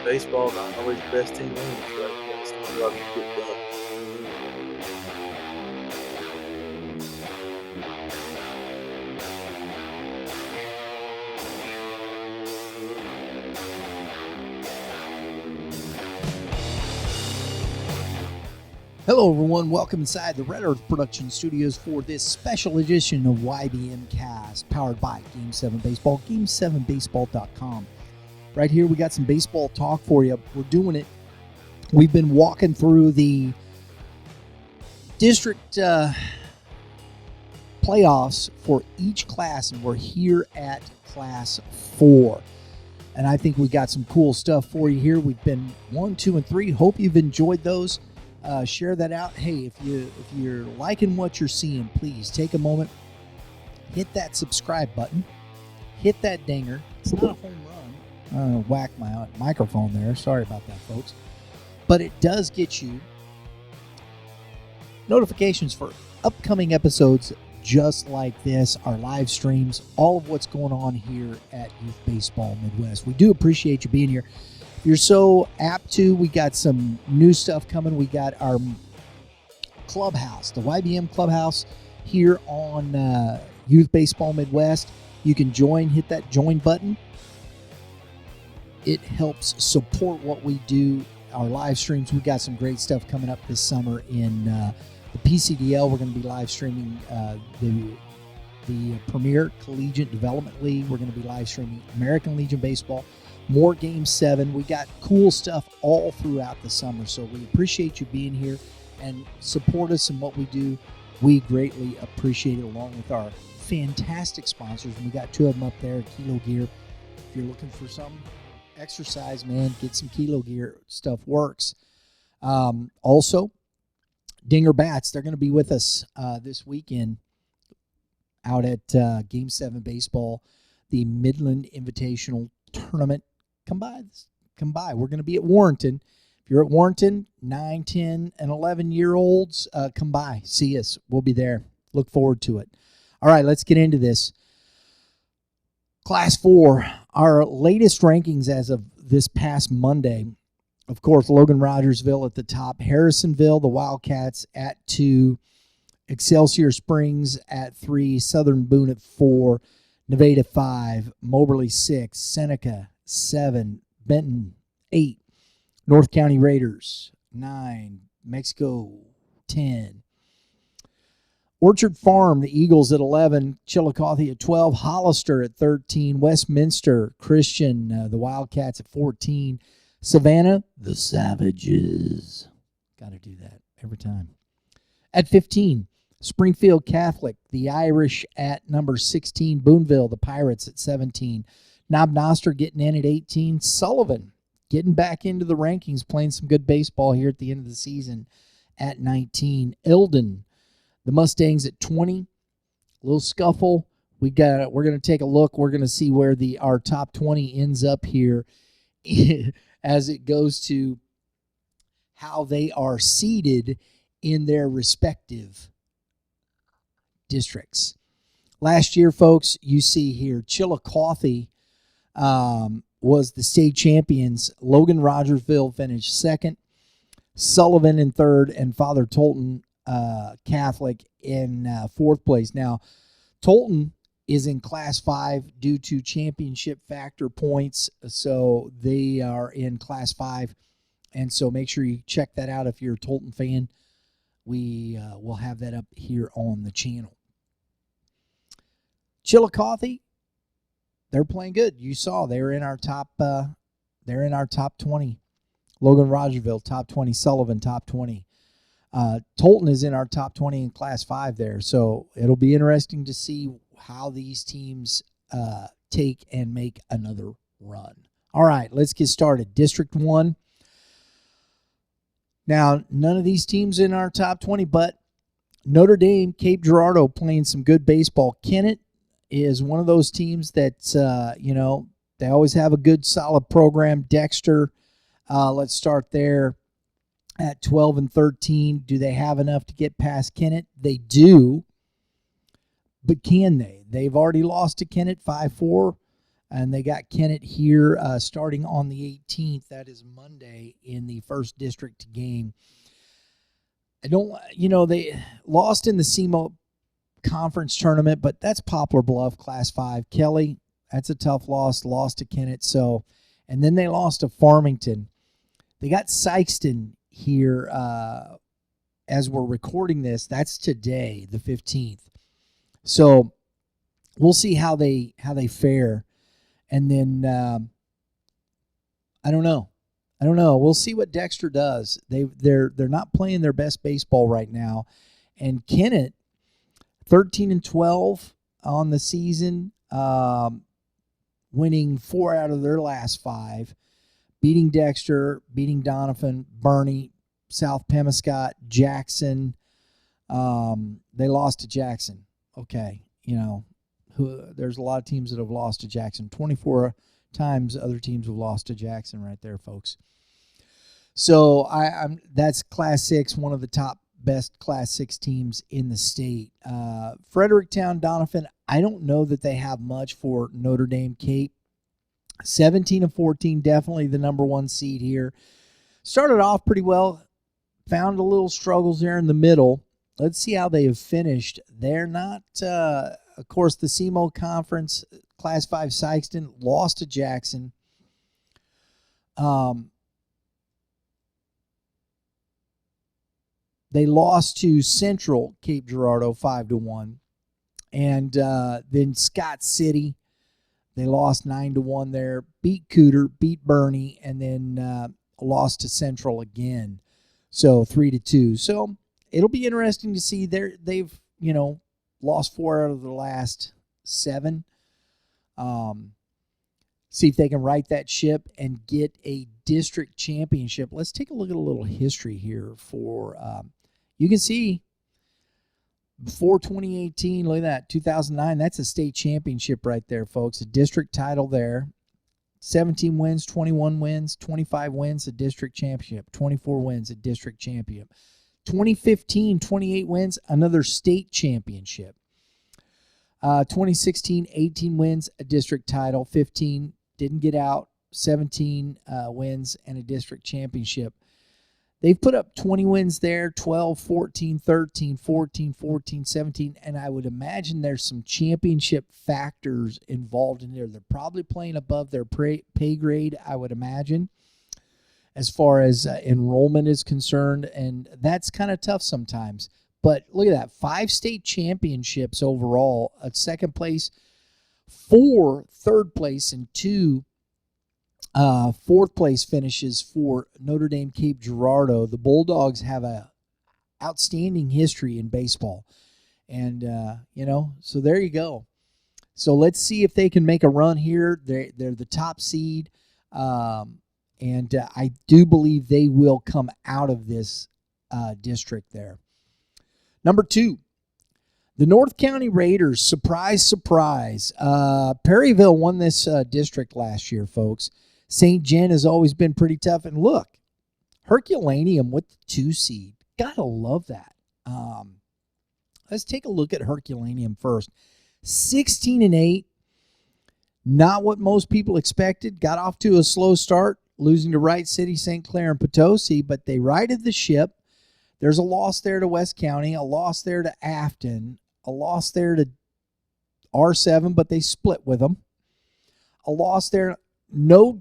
Baseball not always the best team wins, but it's not a lot of get done. Hello, everyone. Welcome inside the Red Earth Production Studios for this special edition of YBMcast, powered by Game 7 Baseball, game7baseball.com. Right here, we got some baseball talk for you. We're doing it. We've been walking through the district playoffs for each class, and we're here at Class 4. And I think we got some cool stuff for you here. We've been 1, 2, and 3. Hope you've enjoyed those. Share that out. Hey, if you're liking what you're seeing, please take a moment, hit that subscribe button, hit that dinger. It's not a home run. Whack my microphone there. Sorry about that, folks. But it does get you notifications for upcoming episodes just like this, our live streams, all of what's going on here at Youth Baseball Midwest. We do appreciate you being here. If you're so apt to, we got some new stuff coming. We got our clubhouse, the YBM clubhouse here on Youth Baseball Midwest. You can join, hit that join button. It helps support what we do, our live streams. We got some great stuff coming up this summer in the PCDL. We're going to be live streaming the Premier Collegiate Development League. We're going to be live streaming American Legion Baseball. More Game 7. We got cool stuff all throughout the summer. So we appreciate you being here and support us in what we do. We greatly appreciate it, along with our fantastic sponsors. We got 2 of them up there, Kilo Gear. If you're looking for some exercise, man, get some Kilo Gear. Stuff works. Also, Dinger Bats, they're going to be with us this weekend out at Game 7 Baseball, the Midland Invitational Tournament. Come by. We're going to be at Warrenton. If you're at Warrenton, 9, 10, and 11-year-olds, come by. See us. We'll be there. Look forward to it. All right, let's get into this. Class 4, our latest rankings as of this past Monday. Of course, Logan-Rogersville at the top. Harrisonville, the Wildcats at 2. Excelsior Springs at 3. Southern Boone at 4. Nevada 5, Moberly 6, Seneca 7, Benton 8, North County Raiders 9, Mexico 10, Orchard Farm, the Eagles at 11, Chillicothe at 12, Hollister at 13, Westminster Christian, the Wildcats at 14, Savannah, the Savages. Got to do that every time. At 15, Springfield Catholic, the Irish at number 16. Booneville, the Pirates at 17. Knob Noster getting in at 18. Sullivan getting back into the rankings, playing some good baseball here at the end of the season at 19. Eldon, the Mustangs at 20. A little scuffle. We're going to take a look. We're going to see where our top 20 ends up here as it goes to how they are seeded in their respective districts. Last year, folks, you see here, Chillicothe was the state champions. Logan-Rogersville finished second. Sullivan in third, and Father Tolton Catholic in fourth place. Now, Tolton is in Class 5 due to championship factor points, so they are in Class 5, and so make sure you check that out if you're a Tolton fan. We will have that up here on the channel. Chillicothe, they're playing good. You saw they're in our top. They're in our top 20. Logan-Rogersville top 20. Sullivan top 20. Tolton is in our top 20 in Class 5 there. So it'll be interesting to see how these teams take and make another run. All right, let's get started. District 1. Now, none of these teams in our top 20, but Notre Dame, Cape Girardeau playing some good baseball. Kennett is one of those teams that, they always have a good, solid program. Dexter, let's start there at 12 and 13. Do they have enough to get past Kennett? They do, but can they? They've already lost to Kennett 5-4. And they got Kennett here starting on the 18th. That is Monday in the first district game. They lost in the SEMO conference tournament, but that's Poplar Bluff, Class 5. Kelly, that's a tough loss to Kennett. So, and then they lost to Farmington. They got Sykeston here as we're recording this. That's today, the 15th. So we'll see how they fare. And then I don't know. We'll see what Dexter does. They're not playing their best baseball right now. And Kennett, 13-12 on the season, winning 4 out of their last 5, beating Dexter, beating Donovan, Bernie, South Pemiscot, Jackson. They lost to Jackson. Okay, there's a lot of teams that have lost to Jackson. 24 times other teams have lost to Jackson right there, folks. So that's Class 6, one of the top best Class 6 teams in the state. Fredericktown, Donovan, I don't know that they have much for Notre Dame Cape. 17-14, definitely the number 1 seed here. Started off pretty well, found a little struggles there in the middle. Let's see how they have finished. They're not, of course, the SEMO Conference, Class 5 Sykeston, lost to Jackson. They lost to Central Cape Girardeau 5-1. And then Scott City, they lost 9-1 there. Beat Cooter, beat Bernie, and then lost to Central again. So 3-2. So it'll be interesting to see. They've lost 4 out of the last 7. See if they can right that ship and get a district championship. Let's take a look at a little history here for. You can see before 2018, look at that, 2009, that's a state championship right there, folks. A district title there. 17 wins, 21 wins, 25 wins, a district championship. 24 wins, a district championship. 2015, 28 wins, another state championship. 2016, 18 wins, a district title. 15, didn't get out. 17 wins and a district championship. They've put up 20 wins there, 12, 14, 13, 14, 14, 17, and I would imagine there's some championship factors involved in there. They're probably playing above their pay grade, I would imagine, as far as enrollment is concerned, and that's kind of tough sometimes. But look at that, 5 state championships overall, a second place, 4 third place, and 2 fourth place finishes for Notre Dame Cape Girardeau. The Bulldogs have a outstanding history in baseball. And, so there you go. So let's see if they can make a run here. They're the top seed. And I do believe they will come out of this district there. Number 2, the North County Raiders. Surprise, surprise. Perryville won this district last year, folks. St. John has always been pretty tough. And look, Herculaneum with the 2 seed. Gotta love that. Let's take a look at Herculaneum first. 16-8. Not what most people expected. Got off to a slow start, losing to Wright City, St. Clair, and Potosi, but they righted the ship. There's a loss there to West County, a loss there to Afton, a loss there to R7, but they split with them. A loss there. No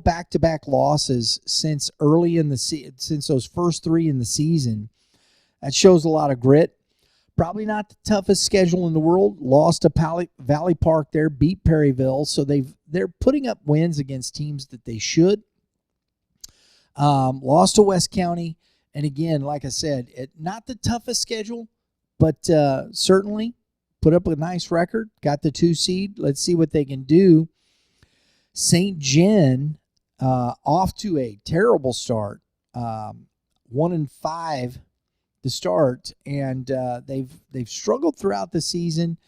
back-to-back losses since early in the since those first 3 in the season. That shows a lot of grit. Probably not the toughest schedule in the world. Lost to Valley Park there, beat Perryville, so they're putting up wins against teams that they should. Lost to West County, and again, like I said, not the toughest schedule, but certainly put up a nice record. Got the 2 seed. Let's see what they can do. St. John off to a terrible start, 1-5 to start, and they've struggled throughout the season.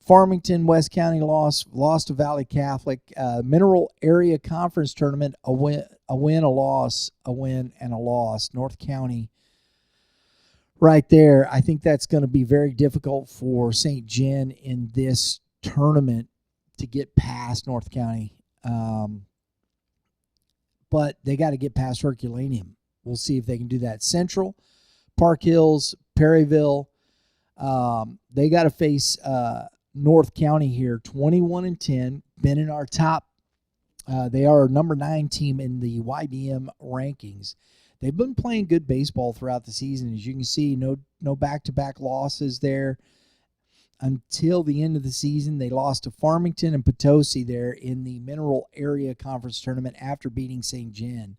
Farmington, West County lost to Valley Catholic. Mineral Area Conference Tournament, a win, a loss, a win, and a loss. North County right there. I think that's going to be very difficult for St. John in this tournament to get past North County. But they got to get past Herculaneum. We'll see if they can do that. Central, Park Hills, Perryville, they got to face North County here, 21-10, been in our top. They are number 9 team in the YBM rankings. They've been playing good baseball throughout the season. As you can see, no back-to-back losses there. Until the end of the season, they lost to Farmington and Potosi there in the Mineral Area Conference Tournament after beating St. John.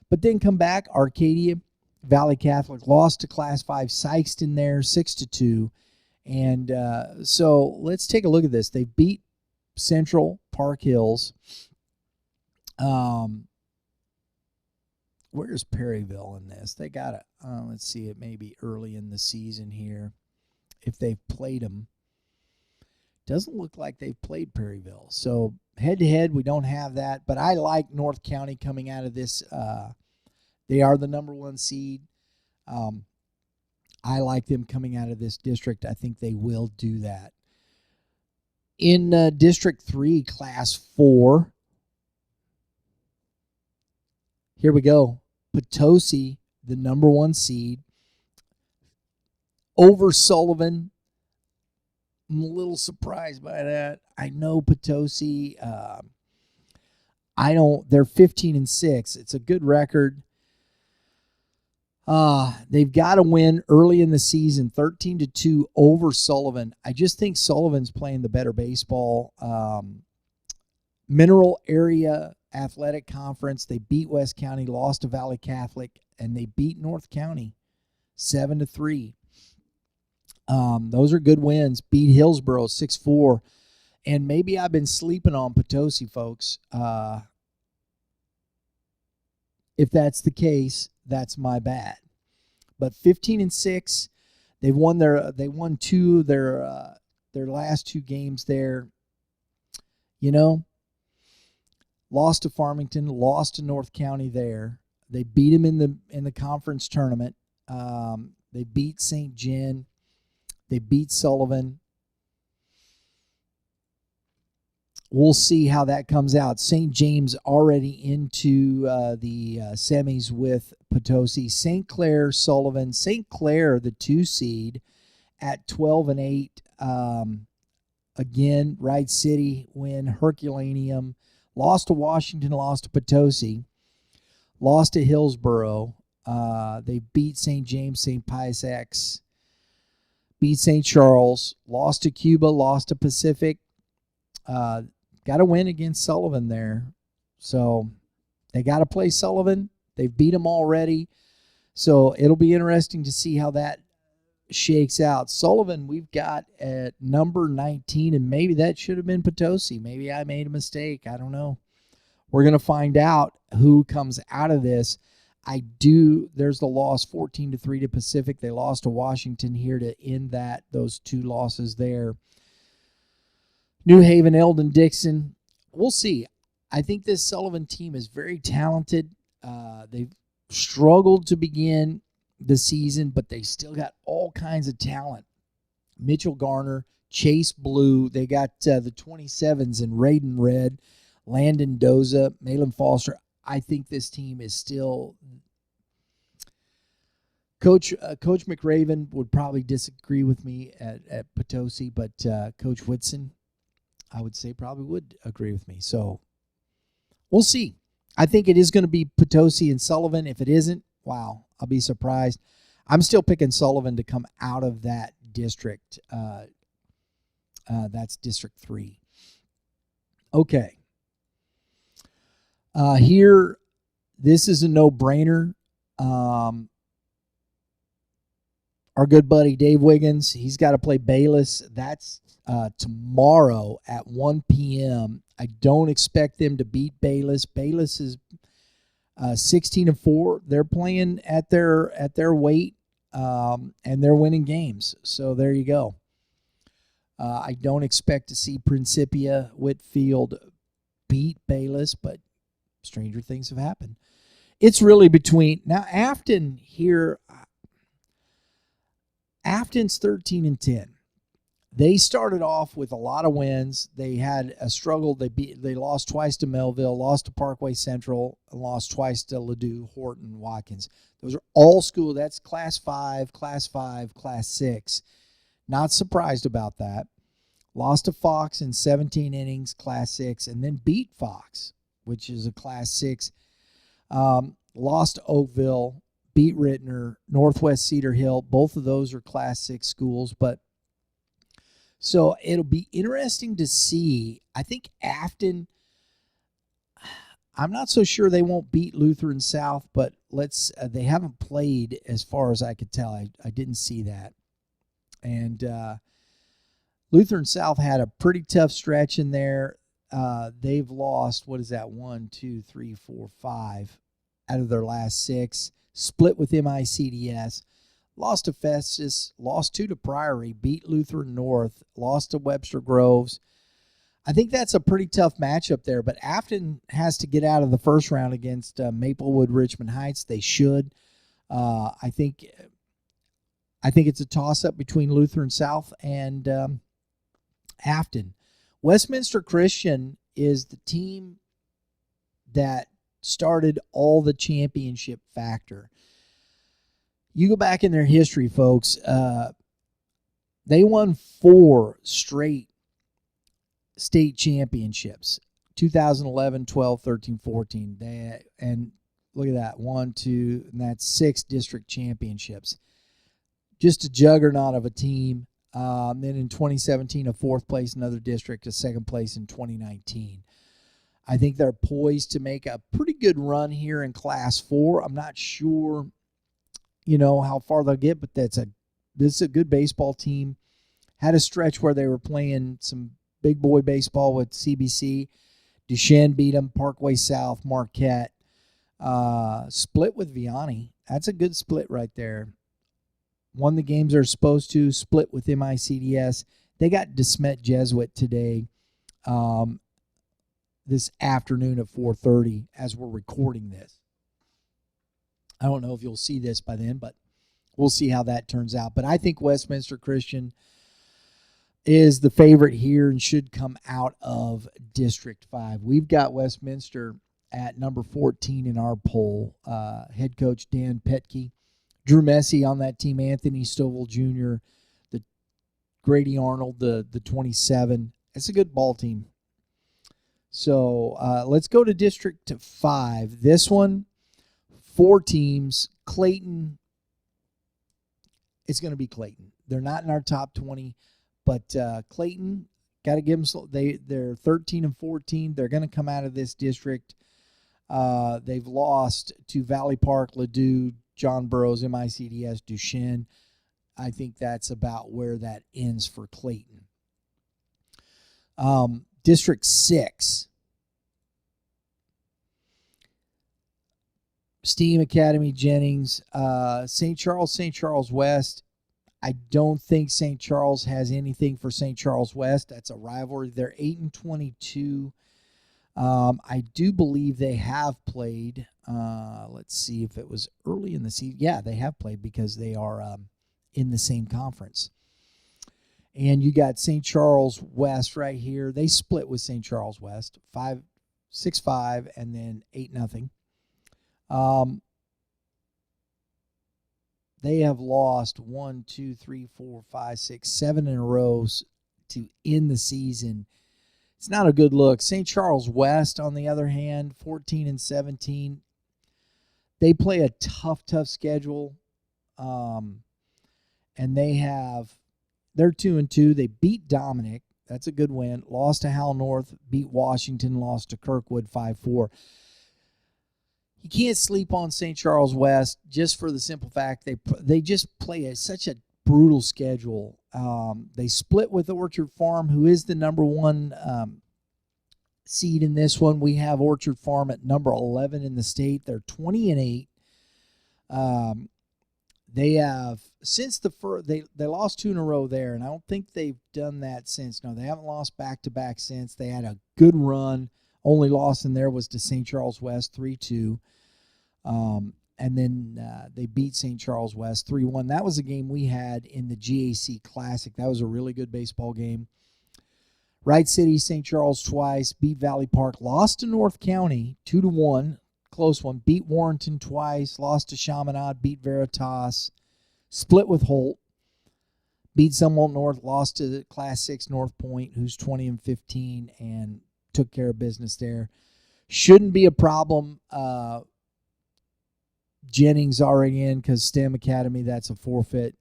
But then come back, Arcadia, Valley Catholic lost to Class 5 Sykeston there, 6-2. And so let's take a look at this. They beat Central, Park Hills. Where's Perryville in this? They got it. Let's see it maybe early in the season here. If they've played them. Doesn't look like they've played Perryville. So head-to-head, we don't have that. But I like North County coming out of this. They are the number 1 seed. I like them coming out of this district. I think they will do that. In District 3, Class 4, here we go. Potosi, the number 1 seed. Over Sullivan. I'm a little surprised by that. I know Potosi. They're 15-6. It's a good record. They've got to win early in the season, 13-2 over Sullivan. I just think Sullivan's playing the better baseball. Mineral Area Athletic Conference. They beat West County, lost to Valley Catholic, and they beat North County 7-3. Those are good wins. Beat Hillsboro 6-4. And maybe I've been sleeping on Potosi, folks. If that's the case, that's my bad. But 15-6, they won 2 of their last 2 games there. You know, lost to Farmington, lost to North County there. They beat them in the conference tournament. They beat St. John. They beat Sullivan. We'll see how that comes out. St. James already into the semis with Potosi. St. Clair, Sullivan. St. Clair, the 2 seed, at 12-8. Again, Wright City win. Herculaneum. Lost to Washington, lost to Potosi. Lost to Hillsboro. They beat St. James, St. Pius X. Beat St. Charles, lost to Cuba, lost to Pacific. Got to win against Sullivan there. So they got to play Sullivan. They've beat them already. So it'll be interesting to see how that shakes out. Sullivan, we've got at number 19, and maybe that should have been Potosi. Maybe I made a mistake. I don't know. We're going to find out who comes out of this. There's the loss 14-3 to Pacific. They lost to Washington here to end those 2 losses there. New Haven, Eldon, Dixon. We'll see. I think this Sullivan team is very talented. They've struggled to begin the season, but they still got all kinds of talent. Mitchell Garner, Chase Blue. They got the 27s in Raiden Red, Landon Doza, Malin Foster. I think this team is still. Coach McRaven would probably disagree with me at Potosi, but Coach Whitson, I would say, probably would agree with me. So we'll see. I think it is going to be Potosi and Sullivan. If it isn't, wow, I'll be surprised. I'm still picking Sullivan to come out of that district. That's District 3. Okay. Here, this is a no-brainer. Our good buddy Dave Wiggins, he's got to play Bayless. That's tomorrow at 1 p.m. I don't expect them to beat Bayless. Bayless is 16-4. They're playing at their weight, and they're winning games. So there you go. I don't expect to see Principia Whitfield beat Bayless, but stranger things have happened. It's really between now Afton here. Afton's 13-10. They started off with a lot of wins. They had a struggle. They lost twice to Melville, lost to Parkway Central, and lost twice to Ladue, Horton, Watkins. Those are all school. That's Class 5, Class 5, Class 6. Not surprised about that. Lost to Fox in 17 innings, Class 6, and then beat Fox, which is a Class 6. Lost to Oakville, beat Rittner, Northwest Cedar Hill. Both of those are Class 6 schools, but so it'll be interesting to see. I think Afton, I'm not so sure they won't beat Lutheran South, but they haven't played as far as I could tell. I didn't see that. And Lutheran South had a pretty tough stretch in there. They've lost, 1, 2, 3, 4, 5 out of their last 6. Split with MICDS. Lost to Festus, lost 2 to Priory, beat Lutheran North, lost to Webster Groves. I think that's a pretty tough matchup there, but Afton has to get out of the first round against Maplewood Richmond Heights. They should. I think it's a toss-up between Lutheran South and Afton. Westminster Christian is the team that started all the championship factor. You go back in their history, folks, they won 4 straight state championships, 2011, 12, 13, 14. And look at that, 1, 2, and that's 6 district championships. Just a juggernaut of a team. Then in 2017, a 4th place in another district, a 2nd place in 2019. I think they're poised to make a pretty good run here in Class 4. I'm not sure how far they'll get, but this is a good baseball team. Had a stretch where they were playing some big boy baseball with CBC. Duchesne beat them, Parkway South, Marquette. Split with Vianney. That's a good split right there. Won the games they're supposed to, split with MICDS. They got DeSmet Jesuit today, this afternoon at 4:30 as we're recording this. I don't know if you'll see this by then, but we'll see how that turns out. But I think Westminster Christian is the favorite here and should come out of District 5. We've got Westminster at number 14 in our poll. Head coach Dan Petke, Drew Messi on that team, Anthony Stovall Jr., the Grady Arnold, the 27. It's a good ball team. So let's go to District 5. This one, 4 teams. Clayton, it's going to be Clayton. They're not in our top 20, but Clayton, got to give them. They're 13 and 14. They're going to come out of this district. They've lost to Valley Park, Ladue, John Burroughs, MICDS, Duchesne. I think that's about where that ends for Clayton. District 6. Steam Academy, Jennings, St. Charles West. I don't think St. Charles has anything for St. Charles West. That's a rivalry. They're 8-22. I do believe they have played. Let's see if it was early in the season. Yeah, they have played because they are in the same conference. And you got St. Charles West right here. They split with St. Charles West, 6-5, and then 8-0. They have lost 1, 2, 3, 4, 5, 6, 7 in a row to end the season. It's not a good look. St. Charles West, on the other hand, 14 and 17. They play a tough schedule. And they're 2-2. They beat Dominic. That's a good win. Lost to Hal North, beat Washington, lost to Kirkwood 5-4. You can't sleep on St. Charles West just for the simple fact they just play such a brutal schedule. They split with Orchard Farm, who is the number 1 seed in this one. We have Orchard Farm at number 11 in the state. They're 20-8. They have since they lost 2 in a row there, and I don't think they've done that since. No, they haven't lost back-to-back since. They had a good run. Only loss in there was to St. Charles West, 3-2. and then they beat St. Charles West 3-1. That was a game we had in the GAC Classic. That was a really good baseball game. Wright City, St. Charles twice, beat Valley Park, lost to North County 2-1, close one. Beat Warrenton twice, lost to Chaminade, beat Veritas, split with Holt, beat Sumwalt North, lost to the Class 6 North Point, who's 20-15, and took care of business there. Shouldn't be a problem. Jennings already in because STEM Academy, that's a forfeit.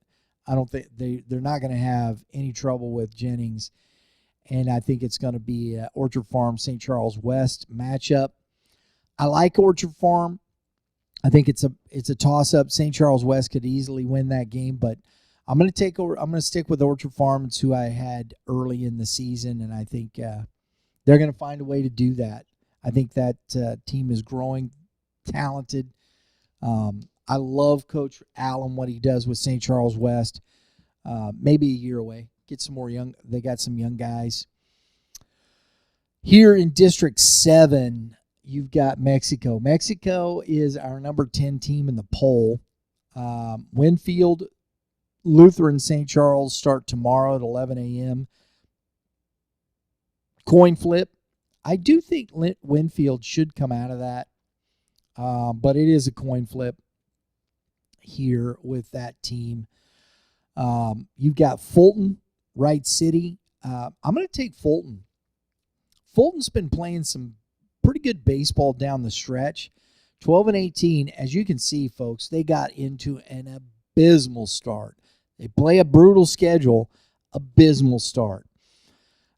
I don't think they're not going to have any trouble with Jennings. And I think it's going to be Orchard Farm, St. Charles West matchup. I like Orchard Farm. I think it's a toss-up. St. Charles West could easily win that game, but I'm going to stick with Orchard Farm. It's who I had early in the season, and I think they're going to find a way to do that. I think that team is growing, talented. I love Coach Allen, what he does with St. Charles West. Maybe a year away. Get some more young. They got some young guys. Here in District 7, you've got Mexico. Mexico is our number 10 team in the poll. Winfield, Lutheran, St. Charles start tomorrow at 11 a.m. Coin flip. I do think Winfield should come out of that, but it is a coin flip here with that team. You've got Fulton, Wright City. I'm going to take Fulton. Fulton's been playing some pretty good baseball down the stretch. 12-18. As you can see, folks, they got into an abysmal start. They play a brutal schedule, abysmal start.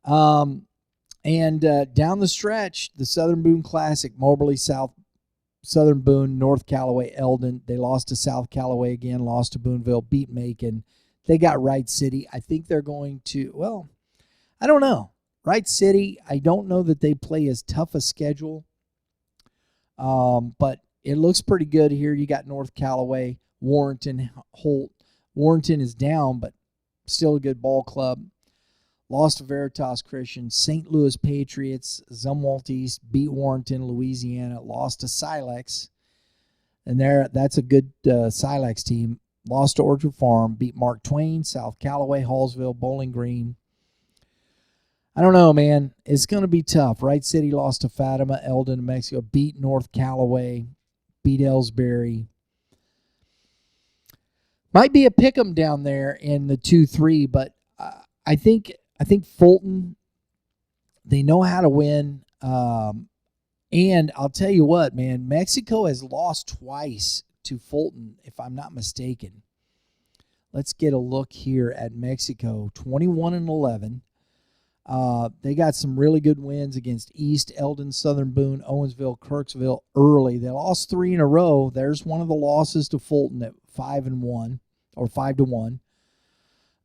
And down the stretch, the Southern Boone Classic, Moberly, Southern Boone, North Callaway, Eldon. They lost to South Callaway again, lost to Booneville, beat Macon. They got Wright City. I think they're going to, well, I don't know. Wright City, I don't know that they play as tough a schedule, but it looks pretty good here. You got North Callaway, Warrenton, Holt. Warrenton is down, but still a good ball club. Lost to Veritas Christian, St. Louis Patriots, Zumwalt East, beat Warrenton, Louisiana, lost to Silex. And that's a good Silex team. Lost to Orchard Farm, beat Mark Twain, South Callaway, Hallsville, Bowling Green. I don't know, man. It's going to be tough. Wright City lost to Fatima, Eldon, New Mexico, beat North Callaway, beat Ellsbury. Might be a pick'em down there in the 2-3, but I think Fulton, they know how to win. And I'll tell you what, man, Mexico has lost twice to Fulton, if I'm not mistaken. Let's get a look here at Mexico, 21-11. They got some really good wins against East, Eldon, Southern Boone, Owensville, Kirksville early. They lost 3 in a row. There's one of the losses to Fulton at 5-1 or 5-1.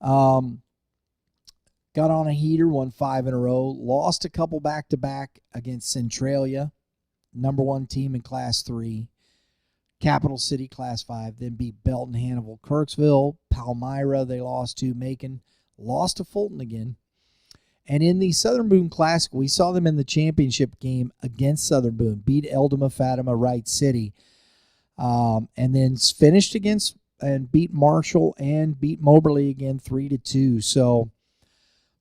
Got on a heater, won 5 in a row. Lost a couple back-to-back against Centralia, number 1 team in Class 3. Capital City, Class 5. Then beat Belton, Hannibal, Kirksville. Palmyra, they lost to. Macon, lost to Fulton again. And in the Southern Boone Classic, we saw them in the championship game against Southern Boone. Beat Eldama, Fatima, Wright City. And then finished against and beat Marshall and beat Moberly again 3-2. So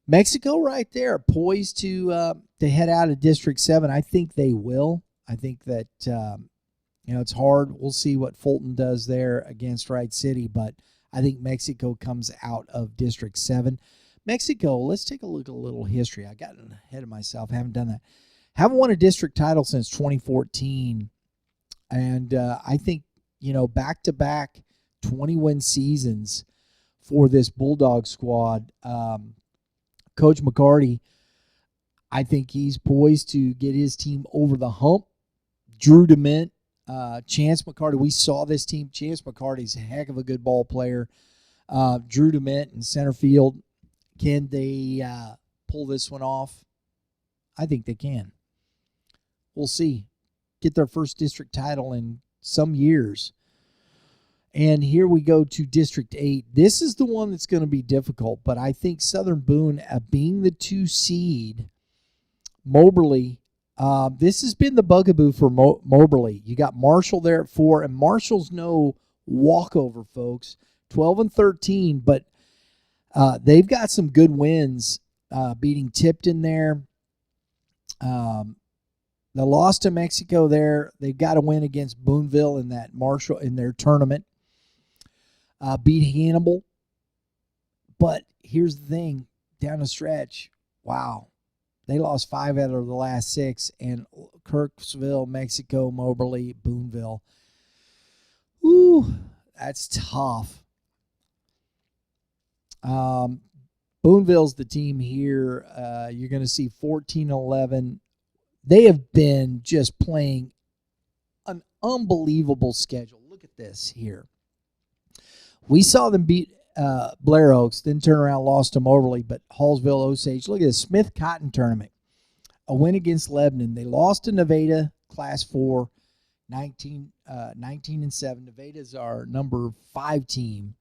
Mexico right there, poised to head out of District 7. I think they will. I think that, it's hard. We'll see what Fulton does there against Wright City, but I think Mexico comes out of District 7. Mexico, let's take a look at a little history. I got ahead of myself. Haven't done that. Haven't won a district title since 2014. And I think, back-to-back 20-win seasons for this Bulldog squad. Coach McCarty, I think he's poised to get his team over the hump. Drew DeMint, Chance McCarty. We saw this team. Chance McCarty's a heck of a good ball player. Drew DeMint in center field. Can they pull this one off? I think they can. We'll see. Get their first district title in some years. And here we go to District 8. This is the one that's going to be difficult, but I think Southern Boone, being the 2 seed, Moberly, Southern Boone, This has been the bugaboo for Moberly. You got Marshall there at 4, and Marshall's no walkover, folks. 12-13, but they've got some good wins, beating Tipton there. They lost to Mexico there. They've got a win against Booneville in that Marshall in their tournament. Beat Hannibal. But here's the thing, down the stretch, wow. They lost 5 out of the last 6, and Kirksville, Mexico, Moberly, Booneville. Ooh, that's tough. Booneville's the team here. You're going to see 14-11. They have been just playing an unbelievable schedule. Look at this here. We saw them beat Blair Oaks, then turn around, lost to Moberly, but Hallsville, Osage. Look at this Smith Cotton tournament. A win against Lebanon. They lost to Nevada, Class 4, 19-7. Nevada's our number 5 team.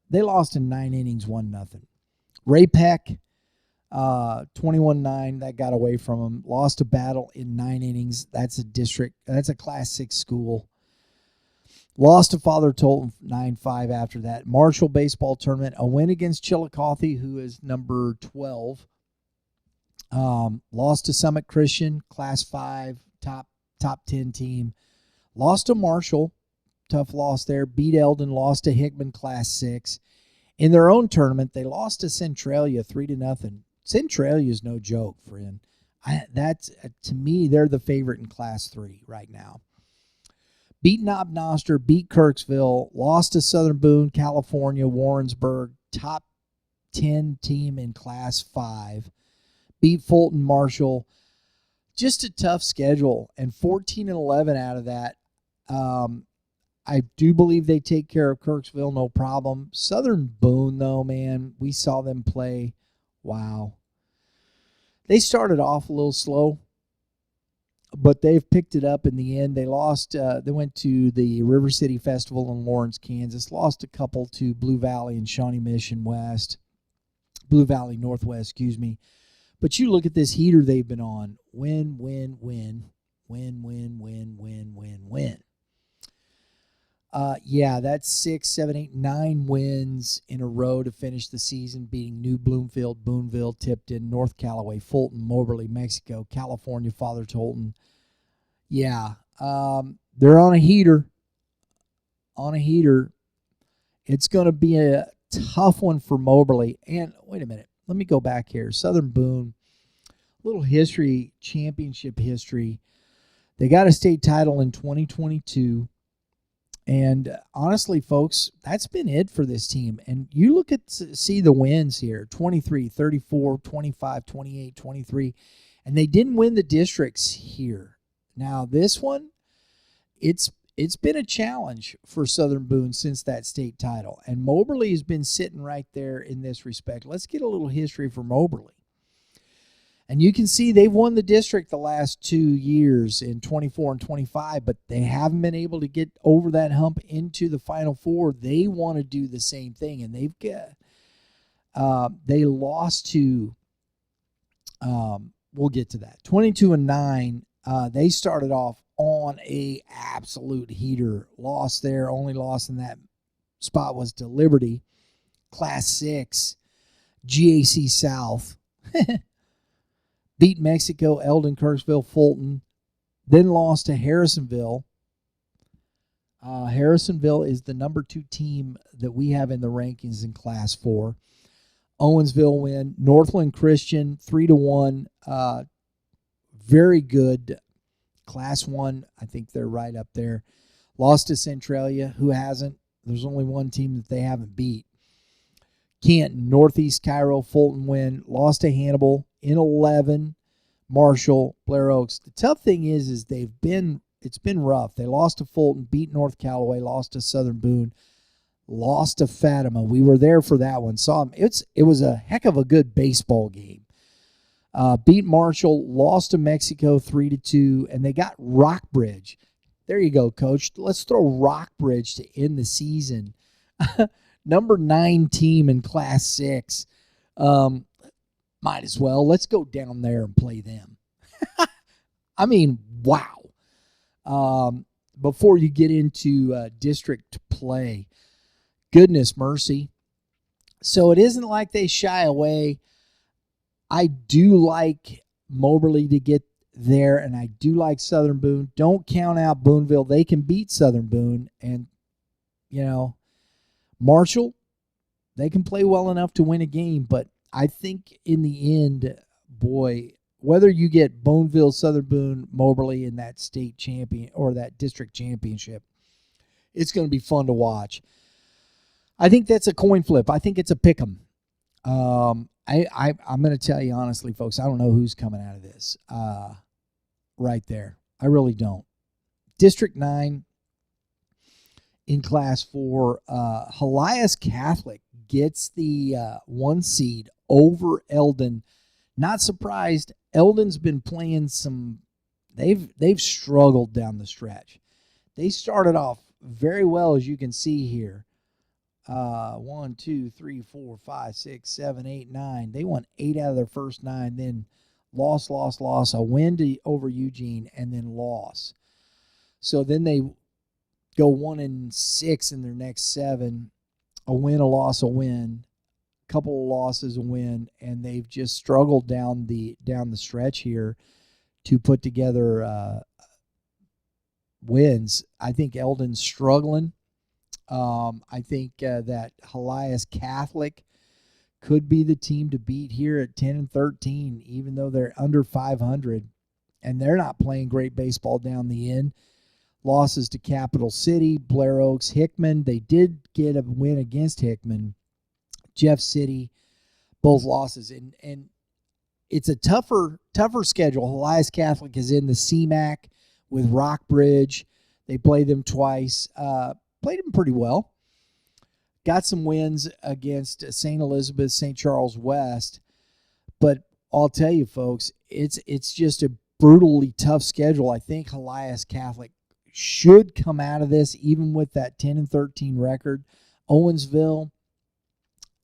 They lost in 9 innings, 1-0. Ray Peck, 21-9. That got away from them. Lost a battle in 9 innings. That's a Class 6 school. Lost to Father Tolton 9-5 after that. Marshall baseball tournament, a win against Chillicothe, who is number 12. Lost to Summit Christian, Class 5, top 10 team. Lost to Marshall, tough loss there. Beat Eldon, lost to Hickman, Class 6. In their own tournament, they lost to Centralia 3-0. Centralia is no joke, friend. To me, they're the favorite in Class 3 right now. Beat Knob Noster, beat Kirksville, lost to Southern Boone, California, Warrensburg, top 10 team in Class 5. Beat Fulton, Marshall. Just a tough schedule, and 14-11 out of that. I do believe they take care of Kirksville, no problem. Southern Boone, though, man, we saw them play. Wow. They started off a little slow, but they've picked it up in the end. They lost. They went to the River City Festival in Lawrence, Kansas. Lost a couple to Blue Valley and Shawnee Mission West. Blue Valley Northwest, excuse me. But you look at this heater they've been on. Win, win, win. Win, win, win, win, win, win. Yeah, that's 6, 7, 8, 9 wins in a row to finish the season, beating New Bloomfield, Booneville, Tipton, North Callaway, Fulton, Moberly, Mexico, California, Father Tolton. Yeah, they're on a heater. It's going to be a tough one for Moberly. And wait a minute, let me go back here. Southern Boone, little history, championship history. They got a state title in 2022. And honestly, folks, that's been it for this team. And you look at see the wins here, 23, 34, 25, 28, 23. And they didn't win the districts here. Now, this one, it's been a challenge for Southern Boone since that state title. And Moberly has been sitting right there in this respect. Let's get a little history for Moberly. And you can see they've won the district the last 2 years in 24 and 25, but they haven't been able to get over that hump into the Final Four. They want to do the same thing, and they've got they lost to we'll get to that 22-9. They started off on a absolute heater. Loss there, only loss in that spot was to Liberty, Class 6, GAC South. Beat Mexico, Eldon, Kirksville, Fulton. Then lost to Harrisonville. Harrisonville is the number 2 team that we have in the rankings in Class 4. Owensville win. Northland Christian, 3-1. Very good. Class 1, I think they're right up there. Lost to Centralia, who hasn't. There's only one team that they haven't beat. Canton, Northeast Cairo, Fulton win. Lost to Hannibal in 11. Marshall, Blair Oaks. The tough thing is it's been rough. They lost to Fulton, beat North Callaway, lost to Southern Boone, lost to Fatima. We were there for that one. Saw them. It was a heck of a good baseball game. Beat Marshall, lost to Mexico 3-2, and they got Rockbridge. There you go, Coach. Let's throw Rockbridge to end the season. Number 9 team in Class 6. Might as well. Let's go down there and play them. I mean, wow. Before you get into district play, goodness mercy. So it isn't like they shy away. I do like Moberly to get there, and I do like Southern Boone. Don't count out Booneville. They can beat Southern Boone. And, Marshall, they can play well enough to win a game. But I think in the end, boy, whether you get Booneville, Southern Boone, Moberly in that state champion or that district championship, it's going to be fun to watch. I think that's a coin flip. I think it's a pick 'em. I'm going to tell you honestly, folks, I don't know who's coming out of this right there. I really don't. District 9 in Class 4, Helias Catholic gets the 1 seed over Eldon. Not surprised. Eldon's been playing they've struggled down the stretch. They started off very well, as you can see here. 1, 2, 3, 4, 5, 6, 7, 8, 9. They won 8 out of their first 9, then loss, a win over Eugene, and then loss. So then they go 1-6 in their next 7. A win, a loss, a win. Couple of losses, a win, and they've just struggled down the stretch here to put together wins. I think Eldon's struggling. I think that Helias Catholic could be the team to beat here at 10-13, even though they're under 500, and they're not playing great baseball down the end. Losses to Capital City, Blair Oaks, Hickman. They did get a win against Hickman. Jeff City, both losses, and it's a tougher schedule. Helias Catholic is in the CMAC with Rockbridge. They played them twice. Played them pretty well. Got some wins against St. Elizabeth, St. Charles West. But I'll tell you, folks, it's just a brutally tough schedule. I think Helias Catholic should come out of this, even with that 10-13 record. Owensville,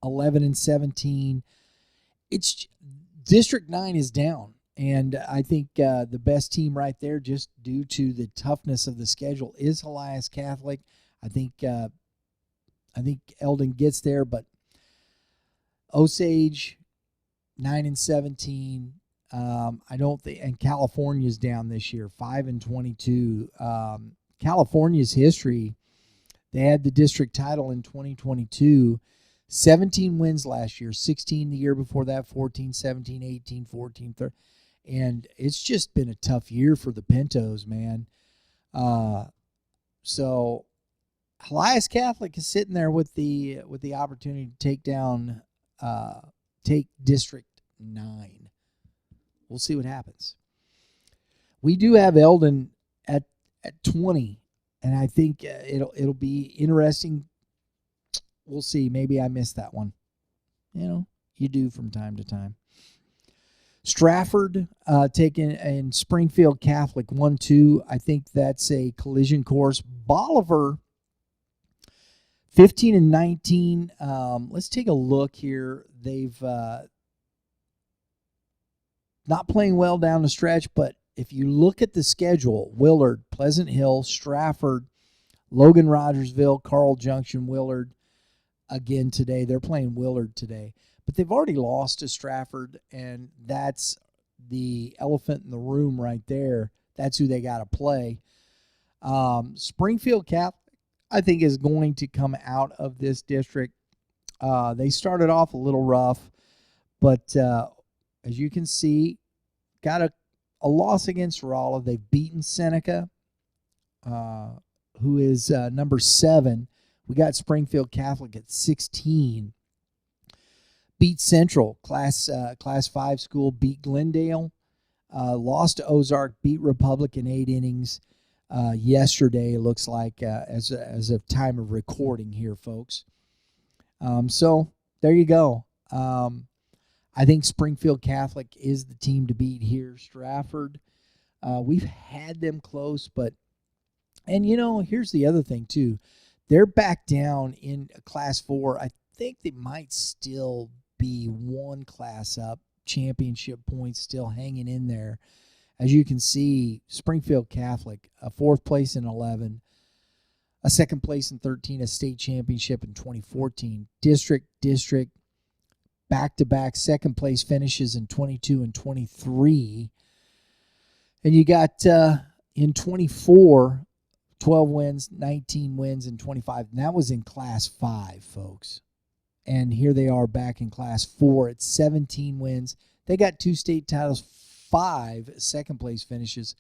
11-17. It's District 9 is down. And I think the best team right there, just due to the toughness of the schedule, is Helias Catholic. I think Eldon gets there, but Osage 9-17. I don't think, and California's down this year, 5-22. California's history, they had the district title in 2022. 17 wins last year, 16 the year before that, 14, 17, 18, 14, 13. And it's just been a tough year for the Pintos, man. So Helias Catholic is sitting there with the opportunity to take District 9. We'll see what happens. We do have Eldon at 20, and I think it'll be interesting. We'll see. Maybe I missed that one. You do from time to time. Stratford taking in Springfield Catholic 1-2. I think that's a collision course. Bolivar 15-19. Let's take a look here. They've not playing well down the stretch, but if you look at the schedule, Willard, Pleasant Hill, Stratford, Logan-Rogersville, Carl Junction, Willard again today. They're playing Willard today. But they've already lost to Stratford, and that's the elephant in the room right there. That's who they got to play. Springfield Catholic, I think, is going to come out of this district. They started off a little rough, but as you can see, got a loss against Rolla. They've beaten Seneca, who is number 7. We got Springfield Catholic at 16. Beat Central, Class 5 school, beat Glendale, lost to Ozark, beat Republic in 8 innings yesterday, it looks like, as of time of recording here, folks. So there you go. I think Springfield Catholic is the team to beat here. Stratford, we've had them close, but, and here's the other thing too. They're back down in Class 4. I think they might still be one class up, championship points still hanging in there As you can see, Springfield Catholic, a 4th place in 11, a 2nd place in 13, a state championship in 2014. District, back-to-back 2nd place finishes in 22 and 23. And you got in 24, 12 wins, 19 wins, and 25. And that was in Class 5, folks. And here they are back in Class 4 at 17 wins. They got 2 state titles, 5 second-place finishes.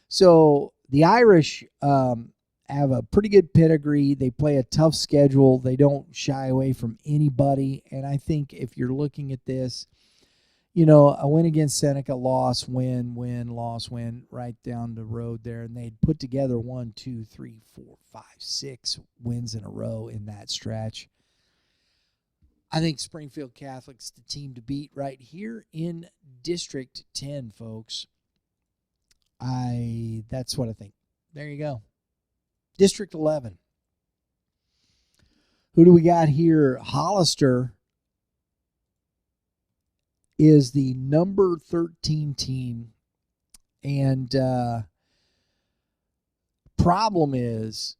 So the Irish have a pretty good pedigree. They play a tough schedule. They don't shy away from anybody. And I think if you're looking at this, a win against Seneca, loss, win, loss, win, right down the road there. And they'd put together 1, 2, 3, 4, 5, 6 wins in a row in that stretch. I think Springfield Catholic's the team to beat right here in District 10, folks. That's what I think. There you go. District 11. Who do we got here? Hollister is the number 13 team. And problem is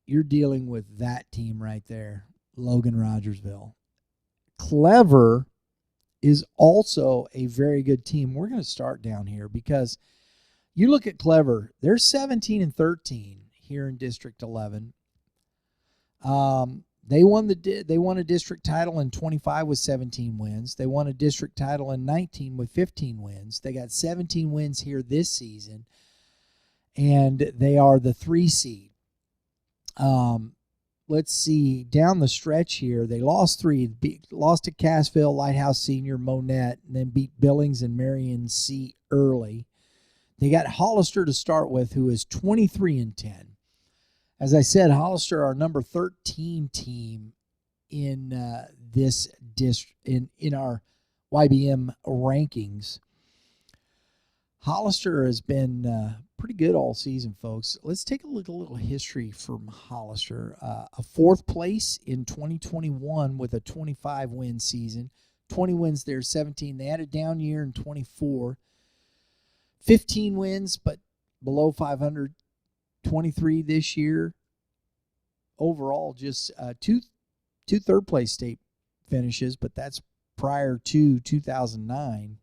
you're dealing with that team right there, Logan-Rogersville. Clever is also a very good team. We're going to start down here because you look at Clever, they're 17 and 13 here in District 11. They won a district title in 25 with 17 wins. They won a district title in 19 with 15 wins. They got 17 wins here this season, and they are the 3 seed. Let's see, down the stretch here, they lost 3. Lost to Cassville, Lighthouse Senior, Monette, and then beat Billings and Marion C. early. They got Hollister to start with, who is 23 and 10. As I said, Hollister are number 13 team in this in our YBM rankings. Hollister has been pretty good all season, folks. Let's take a look at a little history from Hollister. A 4th place in 2021 with a 25-win season. 20 wins there, 17. They had a down year in 24. 15 wins, but below 500. 23 this year. Overall, just two third-place state finishes, but that's prior to 2009.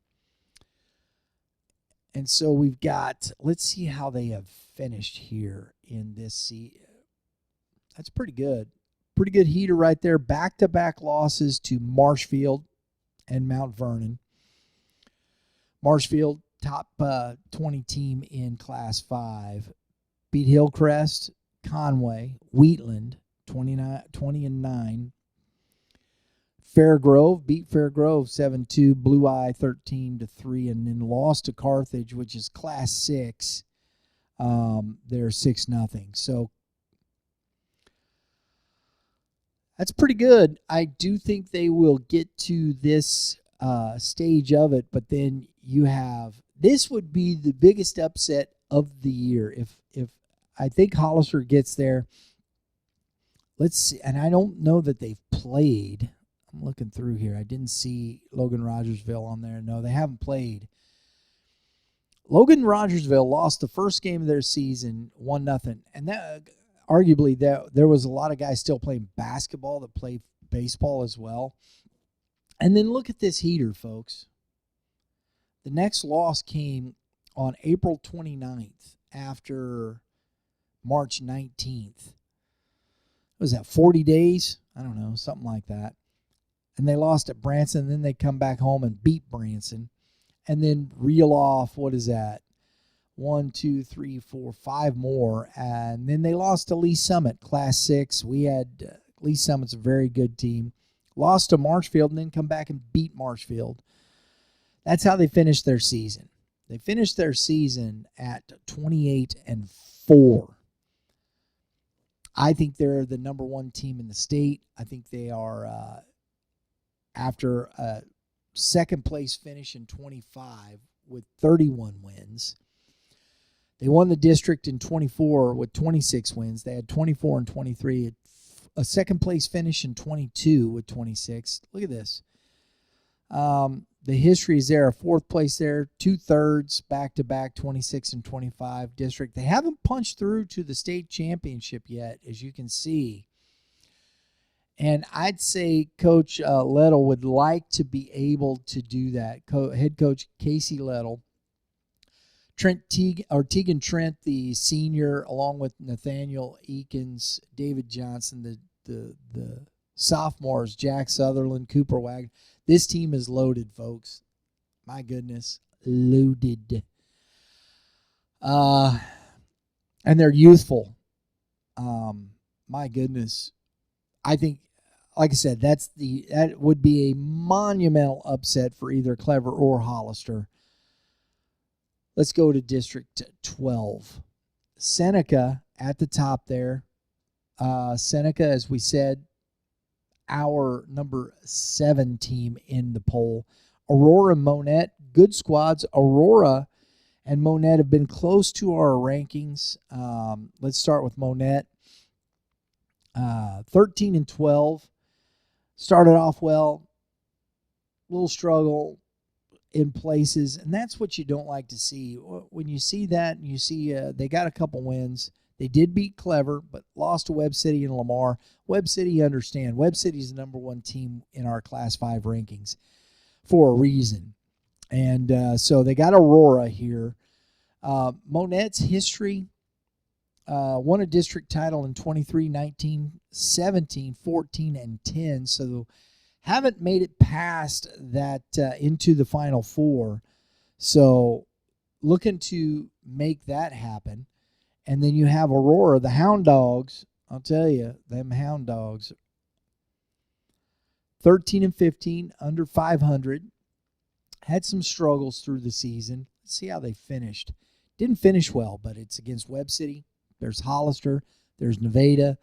And so we've got, let's see how they have finished here in this season. That's pretty good. Pretty good heater right there. Back-to-back losses to Marshfield and Mount Vernon. Marshfield, top 20 team in Class 5. Beat Hillcrest, Conway, Wheatland, 20 and 9. Fairgrove, beat Fairgrove 7-2, Blue Eye 13-3, and then lost to Carthage, which is Class 6. They're 6-0. So that's pretty good. I do think they will get to this stage of it, but then you have, this would be the biggest upset of the year if I think Hollister gets there. Let's see, and I don't know that they've played. I'm looking through here. I didn't see Logan-Rogersville on there. No, they haven't played. Logan-Rogersville lost the first game of their season 1-0, and that arguably there was a lot of guys still playing basketball that played baseball as well. And then look at this heater, folks. The next loss came on April 29th after March 19th. Was that 40 days? I don't know, something like that. And they lost at Branson. Then they come back home and beat Branson. And then reel off, what is that? 1, 2, 3, 4, 5 more. And then they lost to Lee Summit, Class 6. We had Lee Summit's a very good team. Lost to Marshfield and then come back and beat Marshfield. That's how they finished their season. They finished their season at 28-4. I think they're the number 1 team in the state. I think they are, after a second-place finish in 25 with 31 wins. They won the district in 24 with 26 wins. They had 24 and 23. A second-place finish in 22 with 26. Look at this. The history is there. 4th place there, 2/3 back-to-back 26 and 25 district. They haven't punched through to the state championship yet, as you can see. And I'd say Coach Lettle would like to be able to do that. Head coach Casey Lettle. Tegan Trent, the senior, along with Nathaniel Eakins, David Johnson, the sophomores, Jack Sutherland, Cooper Wagner. This team is loaded, folks. My goodness, loaded. And they're youthful. My goodness. I think, like I said, that would be a monumental upset for either Clever or Hollister. Let's go to District 12. Seneca at the top there. Seneca, as we said, our number 7 team in the poll. Aurora and Monette, good squads. Aurora and Monette have been close to our rankings. Let's start with Monette. 13 and 12. Started off well. Little struggle in places, and that's what you don't like to see. When you see that, and you see they got a couple wins. They did beat Clever, but lost to Webb City and Lamar. Webb City, you understand. Webb City is the number 1 team in our Class 5 rankings for a reason. And so they got Aurora here. Monette's history, won a district title in 23, 19, 17, 14, and 10. So haven't made it past that into the Final Four. So looking to make that happen. And then you have Aurora, the Hound Dogs. I'll tell you, them Hound Dogs. 13 and 15, under 500. Had some struggles through the season. Let's see how they finished. Didn't finish well, but it's against Webb City. There's Hollister. There's Nevada.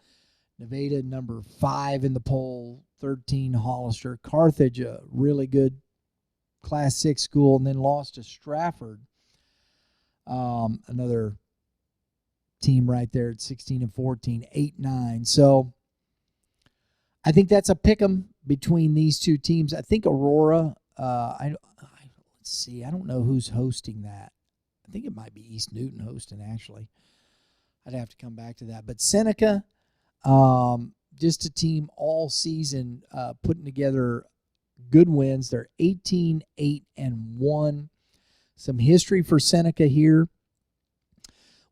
Nevada, number 5 in the poll. 13, Hollister. Carthage, a really good Class 6 school, and then lost to Stratford. Another team right there at 16 and 14, 8-9. So I think that's a pick'em between these two teams. I think Aurora, let's see, I don't know who's hosting that. I think it might be East Newton hosting, actually. I'd have to come back to that. But Seneca, just a team all season putting together good wins. They're 18, 8, and 1. Some history for Seneca here.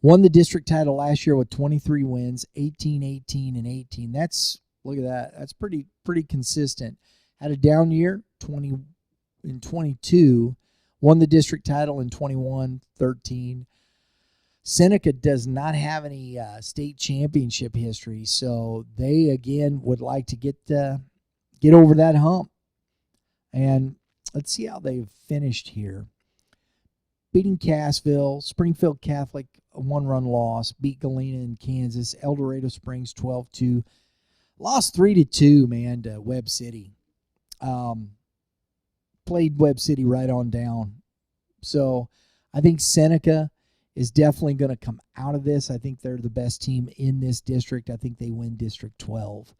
Won the district title last year with 23 wins, 18, 18, and 18. Look at that. That's pretty consistent. Had a down year, 20 in 22. Won the district title in 21, 13. Seneca does not have any state championship history, so they again would like to get over that hump. And let's see how they've finished here. Beating Cassville, Springfield Catholic, a 1-run loss. Beat Galena in Kansas. El Dorado Springs 12-2. Lost 3-2, man, to Webb City. Played Webb City right on down. So I think Seneca is definitely going to come out of this. I think they're the best team in this district. I think they win District 12.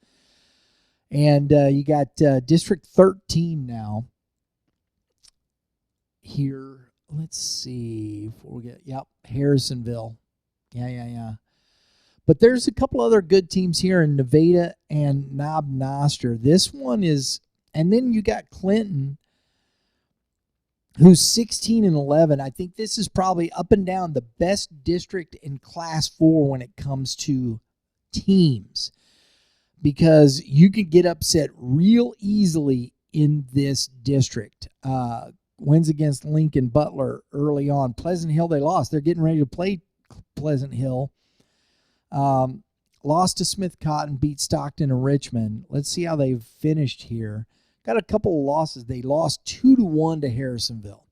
And you got District 13 now. Here, let's see. Before we get, Harrisonville. Yeah. But there's a couple other good teams here in Nevada and Knob Noster. This one is, and then you got Clinton, who's 16 and 11. I think this is probably up and down the best district in Class 4 when it comes to teams, because you can get upset real easily in this district. Wins against Lincoln Butler early on. Pleasant Hill, they lost. They're getting ready to play Pleasant Hill. Lost to Smith Cotton, beat Stockton and Richmond. Let's see how they've finished here. Got a couple of losses. They lost 2-1 to Harrisonville.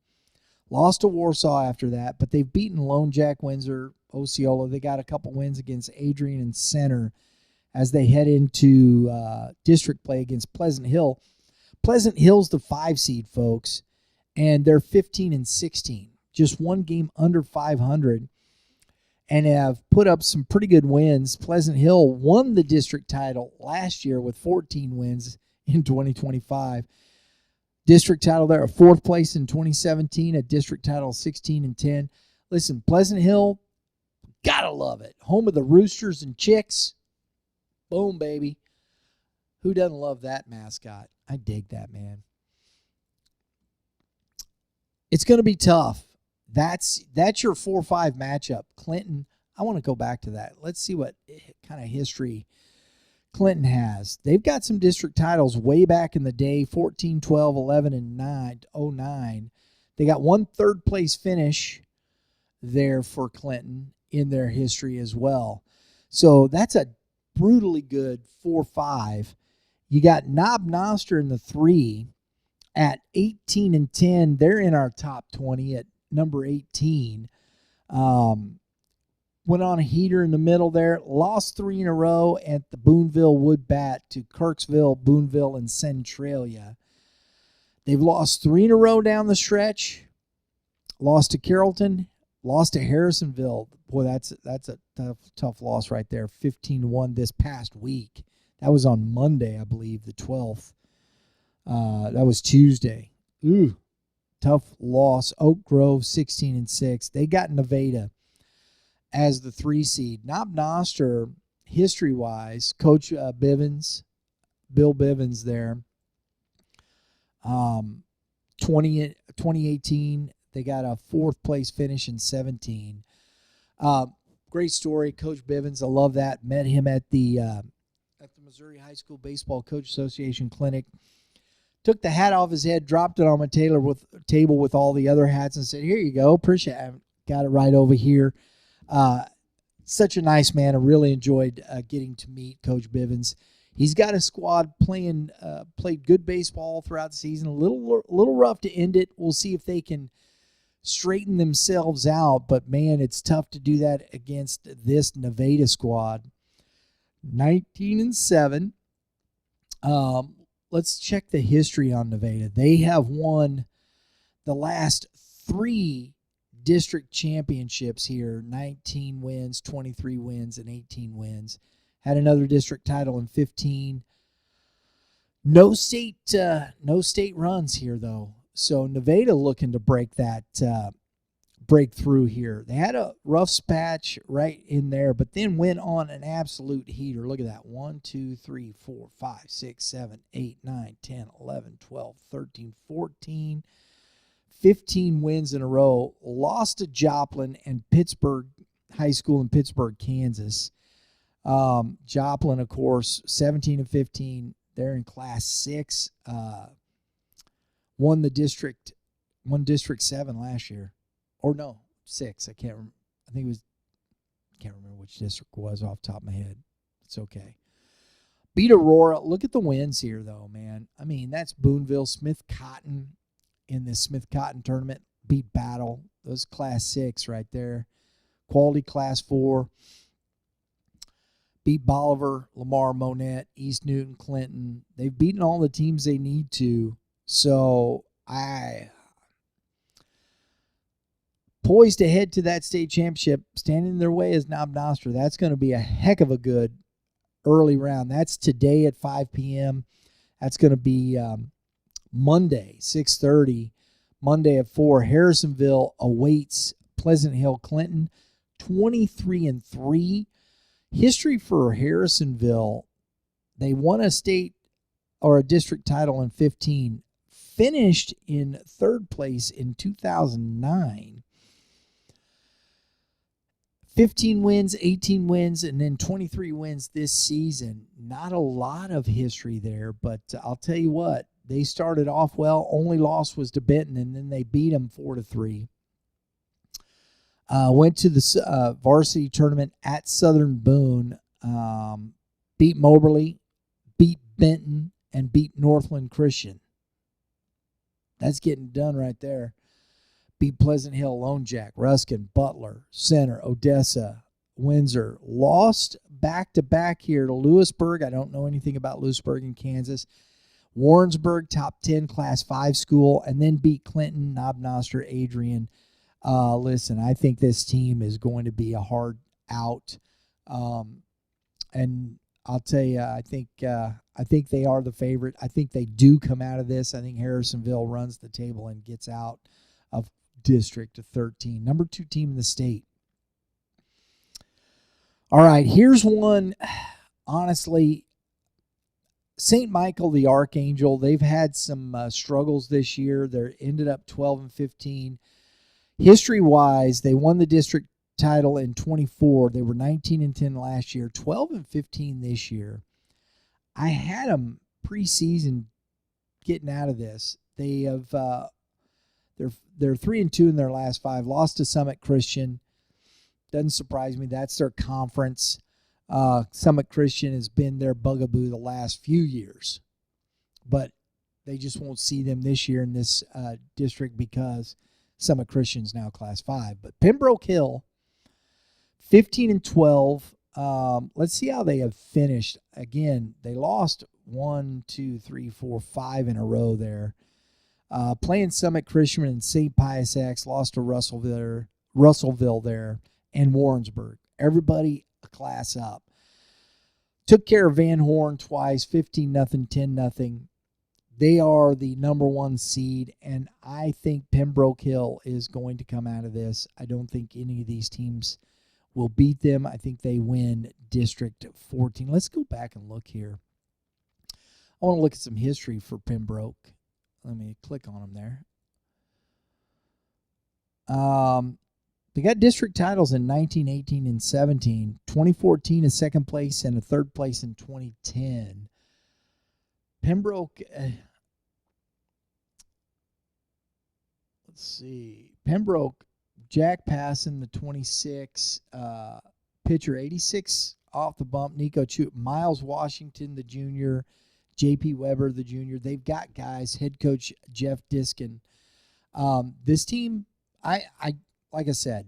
Lost to Warsaw after that, but they've beaten Lone Jack, Windsor, Osceola. They got a couple wins against Adrian and Center as they head into district play against Pleasant Hill. Pleasant Hill's the 5 seed, folks, and they're 15 and 16. Just one game under 500 and have put up some pretty good wins. Pleasant Hill won the district title last year with 14 wins in 2025. District title there, a 4th place in 2017, a district title 16-10. Listen, Pleasant Hill, gotta love it. Home of the Roosters and Chicks. Boom, baby. Who doesn't love that mascot? I dig that, man. It's going to be tough. That's your 4-5 matchup. Clinton, I want to go back to that. Let's see what kind of history Clinton has. They've got some district titles way back in the day, 14, 12, 11, and 09. They got one 3rd place finish there for Clinton in their history as well. So that's a brutally good 4-5. You got Knob Noster in the 3 at 18-10. They're in our top 20 at number 18. Went on a heater in the middle there. Lost 3 in a row at the Booneville Woodbat to Kirksville, Booneville, and Centralia. They've lost 3 in a row down the stretch. Lost to Carrollton. Lost to Harrisonville. Boy, that's a tough loss right there. 15-1 this past week. That was on Monday, I believe, the 12th. That was Tuesday. Ooh, tough loss. Oak Grove, 16-6. They got Nevada as the 3 seed. Knob Noster, history-wise, Coach Bill Bivens there. 2018, they got a 4th place finish in 17. Great story, Coach Bivens. I love that. Met him at the Missouri High School Baseball Coach Association Clinic. Took the hat off his head, dropped it on my table with all the other hats, and said, "Here you go. Appreciate it. I've got it right over here." Such a nice man. I really enjoyed getting to meet Coach Bivens. He's got a squad played good baseball throughout the season. A little rough to end it. We'll see if they can straighten themselves out. But man, it's tough to do that against this Nevada squad. 19-7. Let's check the history on Nevada. They have won the last 3 district championships here. 19 wins, 23 wins, and 18 wins. Had another district title in 15. No state runs here though. So Nevada looking to break through here. They had a rough patch right in there, but then went on an absolute heater. Look at that. 1, 2, 3, 4, 5, 6, 7, 8, 9, 10, 11, 12, 13, 14, 15 wins in a row. Lost to Joplin and Pittsburgh High School in Pittsburgh, Kansas. Joplin, of course, 17-15. They're in Class 6. Won District 7 last year. Or no, 6. I can't remember. Can't remember which district it was off the top of my head. It's okay. Beat Aurora. Look at the wins here, though, man. I mean, that's Booneville, Smith Cotton in this Smith Cotton tournament. Beat Battle. Those Class 6 right there. Quality Class 4. Beat Bolivar, Lamar, Monette, East Newton, Clinton. They've beaten all the teams they need to. So poised to head to that state championship. Standing in their way is Knob Noster. That's going to be a heck of a good early round. That's today at 5 p.m. That's going to be Monday, 6:30. Monday at 4. Harrisonville awaits Pleasant Hill, Clinton. 23-3. History for Harrisonville. They won a state or a district title in 15. Finished in 3rd place in 2009. 15 wins, 18 wins, and then 23 wins this season. Not a lot of history there, but I'll tell you what, they started off well. Only loss was to Benton, and then they beat them 4-3. Went to the varsity tournament at Southern Boone. Beat Moberly, beat Benton, and beat Northland Christian. That's getting done right there. Beat Pleasant Hill, Lone Jack, Ruskin, Butler, Center, Odessa, Windsor. Lost back-to-back here to Lewisburg. I don't know anything about Lewisburg in Kansas. Warrensburg, top 10 Class 5 school, and then beat Clinton, Knob Noster, Adrian. Listen, I think this team is going to be a hard out. And I'll tell you, I think they are the favorite. I think they do come out of this. I think Harrisonville runs the table and gets out of District 13, number 2 team in the state. All right, here's one. Honestly, St. Michael the Archangel, they've had some struggles this year. They ended up 12-15. History-wise, they won the district title in 24. They were 19-10 last year, 12-15 this year. I had them preseason getting out of this. They have they're 3-2 in their last 5. Lost to Summit Christian. Doesn't surprise me. That's their conference. Summit Christian has been their bugaboo the last few years, but they just won't see them this year in this district because Summit Christian's now Class 5. But Pembroke Hill, 15-12. Let's see how they have finished. Again, they lost 1, 2, 3, 4, 5 in a row there. Playing Summit Christian and St. Pius X, lost to Russellville there, and Warrensburg. Everybody a class up. Took care of Van Horn twice, 15-0, 10-0. They are the number 1 seed, and I think Pembroke Hill is going to come out of this. I don't think any of these teams will beat them. I think they win District 14. Let's go back and look here. I want to look at some history for Pembroke. Let me click on them there. They got district titles in 19, 18, and 17. 2014 a second place and a third place in 2010. Pembroke, let's see. Pembroke, Jack Passon, the 26, pitcher 86 off the bump. Nico Chu, Miles Washington, the junior. J.P. Weber, the junior. They've got guys. Head coach Jeff Diskin. This team, like I said,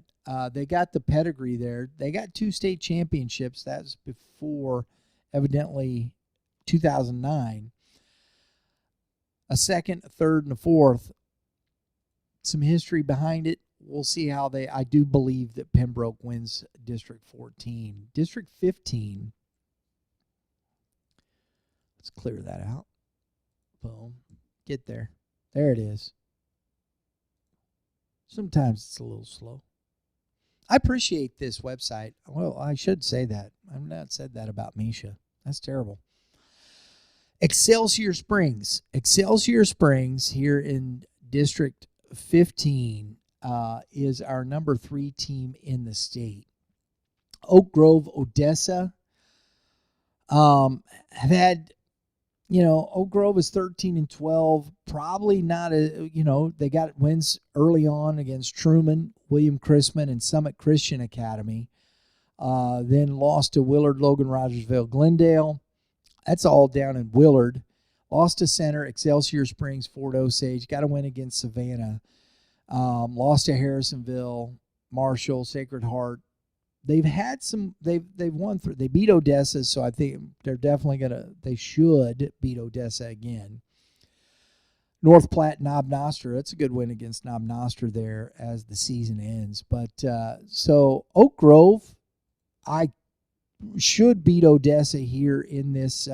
they got the pedigree there. They got 2 state championships. That's before, evidently, 2009. A second, a third, and a fourth. Some history behind it. We'll see how I do believe that Pembroke wins District 14. District 15. Let's clear that out. Boom. Get there. There it is. Sometimes it's a little slow. I appreciate this website. Well, I should say that. I've not said that about Misha. That's terrible. Excelsior Springs. Excelsior Springs here in District 15 is our number 3 team in the state. Oak Grove, Odessa have had, Oak Grove is 13-12. Probably not they got wins early on against Truman, William Chrisman, and Summit Christian Academy. Then lost to Willard, Logan-Rogersville, Glendale. That's all down in Willard. Lost to Center, Excelsior Springs, Fort Osage. Got a win against Savannah. Lost to Harrisonville, Marshall, Sacred Heart. They've had some. They've won through. They beat Odessa, so I think they're definitely they should beat Odessa again. North Platte, Knob Noster. That's a good win against Knob Noster there as the season ends. But so Oak Grove, I should beat Odessa here in this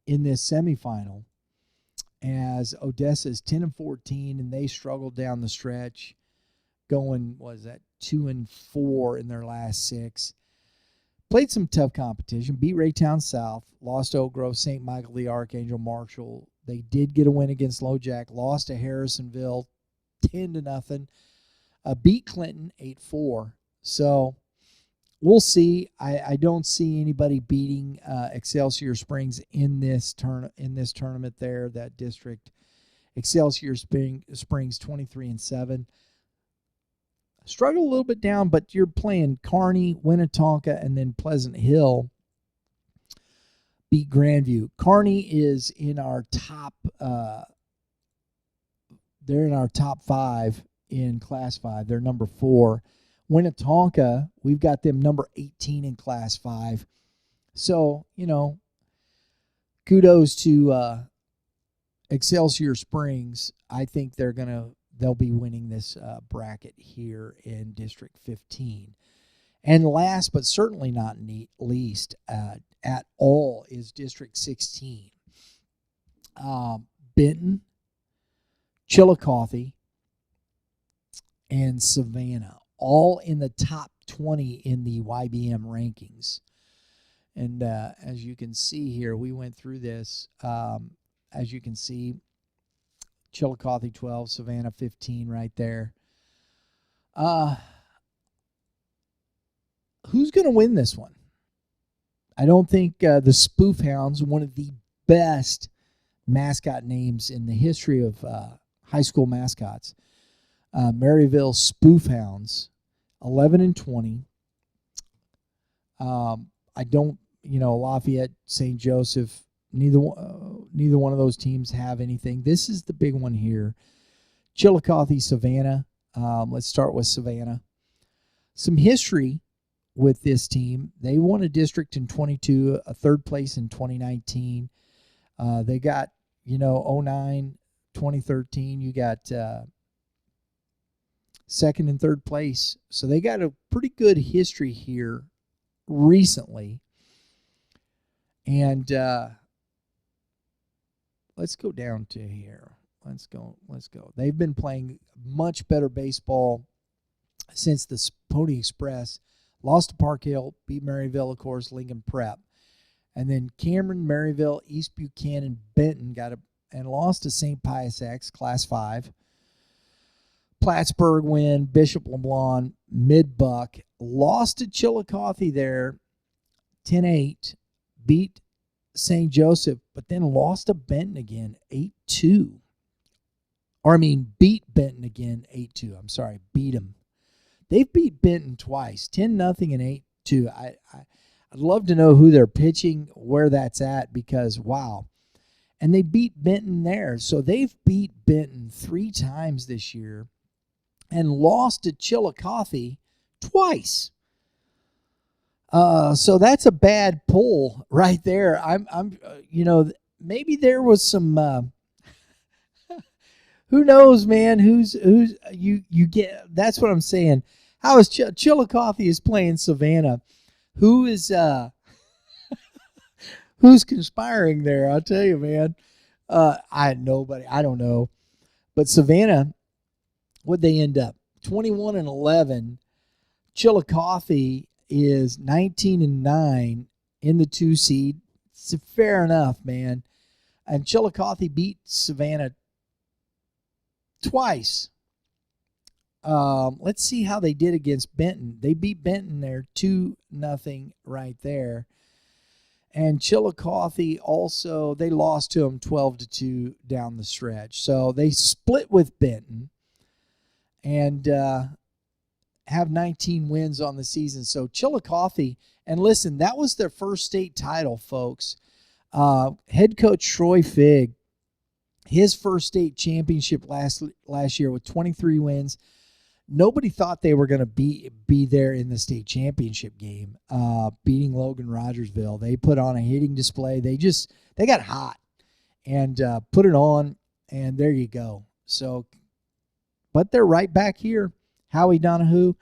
semifinal, as Odessa is 10-14 and they struggled down the stretch, going 2-4 in their last 6. Played some tough competition. Beat Raytown South. Lost to Oak Grove, St. Michael the Archangel, Marshall. They did get a win against LoJack. Lost to Harrisonville 10-0. Beat Clinton 8-4. So we'll see. I don't see anybody beating Excelsior Springs in this tournament there, that district. Excelsior Springs 23-7. Struggle a little bit down, but you're playing Kearney, Winnetonka, and then Pleasant Hill beat Grandview. Kearney is in our top. They're in our top 5 in Class 5. They're number 4. Winnetonka, we've got them number 18 in Class 5. So, kudos to Excelsior Springs. I think they'll be winning this bracket here in District 15. And last but certainly not least at all is District 16. Benton, Chillicothe, and Savannah, all in the top 20 in the YBM rankings. And as you can see here, we went through this. As you can see, Chillicothe 12, Savannah 15 right there. Who's going to win this one? I don't think the Spoof Hounds, one of the best mascot names in the history of high school mascots. Maryville Spoof Hounds, 11-20. I don't, Lafayette, St. Joseph, neither one of those teams have anything. This is the big one here. Chillicothe, Savannah. Let's start with Savannah. Some history with this team. They won a district in 22, a third place in 2019. They got, 09, 2013. You got second and third place. So they got a pretty good history here recently. And let's go down to here. Let's go. They've been playing much better baseball since the Pony Express. Lost to Park Hill, beat Maryville, of course, Lincoln Prep. And then Cameron, Maryville, East Buchanan, Benton and lost to St. Pius X, Class 5. Plattsburgh win, Bishop LeBlanc, Mid-Buck. Lost to Chillicothe there, 10-8. Beat St. Joseph, but then lost to Benton again, 8-2. Beat Benton again, 8-2. I'm sorry, beat them. They've beat Benton twice, 10-0 and 8-2. I'd love to know who they're pitching, where that's at, because, wow. And they beat Benton there. So they've beat Benton 3 times this year and lost to Chillicothe twice. So that's a bad pull right there. Maybe there was some, who knows, man, who's you get, that's what I'm saying. How is Chillicothe is playing Savannah? Who is, who's conspiring there? I'll tell you, man. I don't know. But Savannah, what'd they end up? 21-11. Chillicothe is 19-9 in the 2 seed. It's fair enough, man. And Chillicothe beat Savannah twice. Let's see how they did against Benton. They beat Benton there 2-0 right there. And Chillicothe also, they lost to them 12-2 down the stretch. So they split with Benton and have 19 wins on the season. So Chillicothe, and listen, that was their first state title, folks. Head coach Troy Figg, his first state championship last year with 23 wins. Nobody thought they were going to be there in the state championship game, beating Logan-Rogersville. They put on a hitting display. They got hot and put it on, and there you go. So, but they're right back here. Howie Donahoe,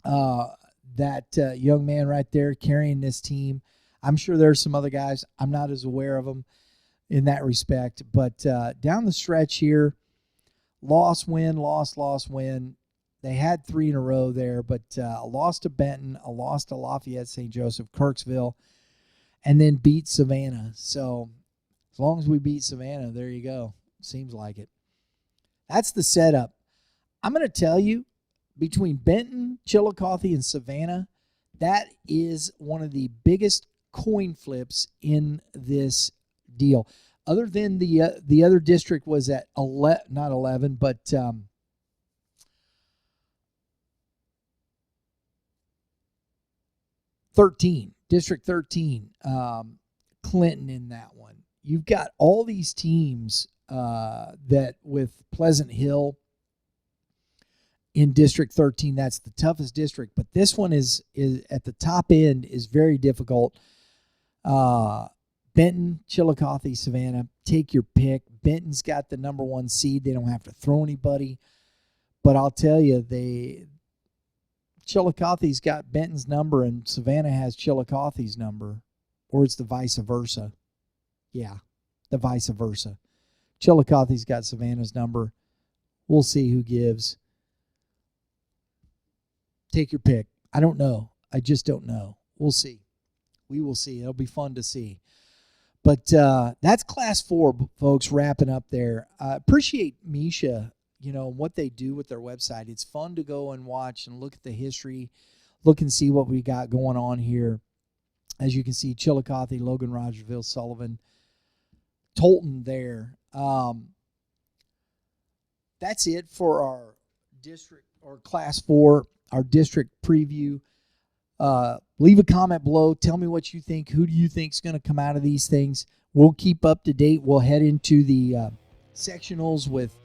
that young man right there carrying this team. I'm sure there's some other guys. I'm not as aware of them in that respect. But down the stretch here, loss, win. They had 3 in a row there, but a loss to Benton, a loss to Lafayette, St. Joseph, Kirksville, and then beat Savannah. So as long as we beat Savannah, there you go. Seems like it. That's the setup. I'm going to tell you, between Benton, Chillicothe, and Savannah, that is one of the biggest coin flips in this deal. Other than the other district was at not 11, but 13, District 13, Clinton in that one. You've got all these teams that with Pleasant Hill in District 13, that's the toughest district, but this one is at the top end is very difficult. Benton, Chillicothe, Savannah, take your pick. Benton's got the number 1 seed. They don't have to throw anybody. But I'll tell you, Chillicothe's got Benton's number and Savannah has Chillicothe's number. Or it's the vice versa. Yeah, the vice versa. Chillicothe's got Savannah's number. We'll see who gives. Take your pick. I don't know. I just don't know. We'll see. We will see. It'll be fun to see. But that's Class 4, folks, wrapping up there. Appreciate Misha, what they do with their website. It's fun to go and watch and look at the history, look and see what we got going on here. As you can see, Chillicothe, Logan-Rogersville, Sullivan, Tolton there. That's it for our district or Class 4, our district preview. Leave a comment below. Tell me what you think. Who do you think is going to come out of these things? We'll keep up to date. We'll head into the sectionals with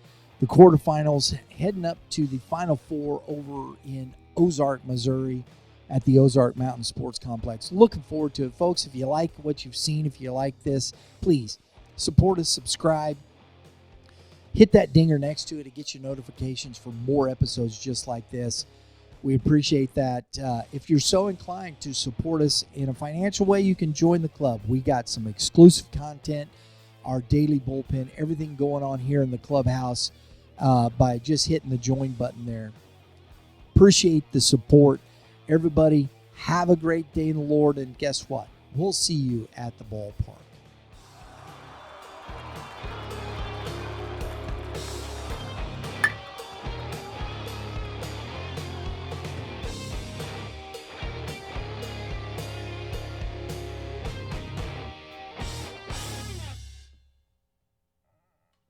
the quarterfinals, heading up to the Final Four over in Ozark, Missouri at the Ozark Mountain Sports Complex. Looking forward to it, folks. If you like what you've seen, if you like this, please support us, subscribe. Hit that dinger next to it to get you notifications for more episodes just like this. We appreciate that. If you're so inclined to support us in a financial way, you can join the club. We got some exclusive content, our daily bullpen, everything going on here in the clubhouse by just hitting the join button there. Appreciate the support. Everybody, have a great day in the Lord, and guess what? We'll see you at the ballpark.